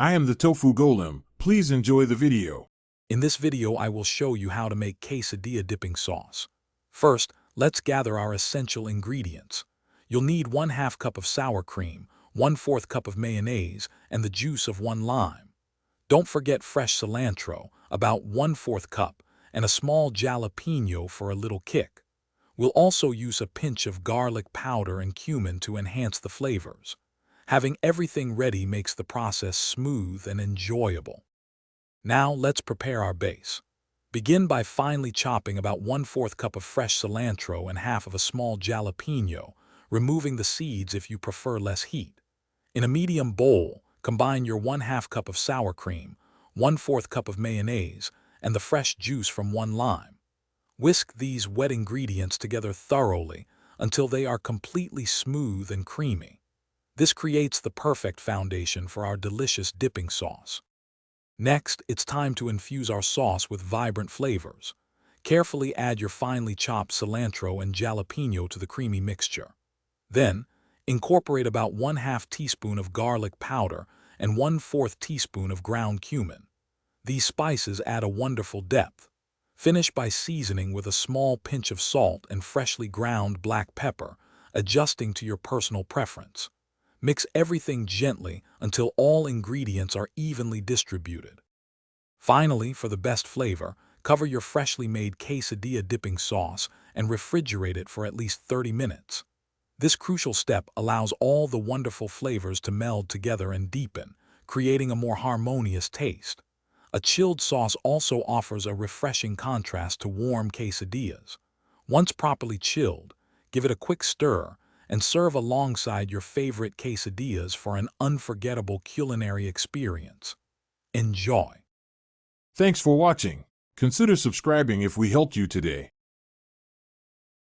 I am the Tofu Golem. Please enjoy the video. In this video, I will show you how to make quesadilla dipping sauce. First, let's gather our essential ingredients. You'll need 1/2 cup of sour cream, 1/4 cup of mayonnaise, and the juice of 1 lime. Don't forget fresh cilantro, about 1/4 cup, and a small jalapeno for a little kick. We'll also use a pinch of garlic powder and cumin to enhance the flavors. Having everything ready makes the process smooth and enjoyable. Now let's prepare our base. Begin by finely chopping about 1/4 cup of fresh cilantro and half of a small jalapeno, removing the seeds if you prefer less heat. In a medium bowl, combine your 1/2 cup of sour cream, 1/4 cup of mayonnaise, and the fresh juice from 1 lime. Whisk these wet ingredients together thoroughly until they are completely smooth and creamy. This creates the perfect foundation for our delicious dipping sauce. Next, it's time to infuse our sauce with vibrant flavors. Carefully add your finely chopped cilantro and jalapeno to the creamy mixture. Then, incorporate about 1/2 teaspoon of garlic powder and 1/4 teaspoon of ground cumin. These spices add a wonderful depth. Finish by seasoning with a small pinch of salt and freshly ground black pepper, adjusting to your personal preference. Mix everything gently until all ingredients are evenly distributed. Finally, for the best flavor, cover your freshly made quesadilla dipping sauce and refrigerate it for at least 30 minutes. This crucial step allows all the wonderful flavors to meld together and deepen, creating a more harmonious taste. A chilled sauce also offers a refreshing contrast to warm quesadillas. Once properly chilled, give it a quick stir and serve alongside your favorite quesadillas for an unforgettable culinary experience. Enjoy! Thanks for watching. Consider subscribing if we helped you today.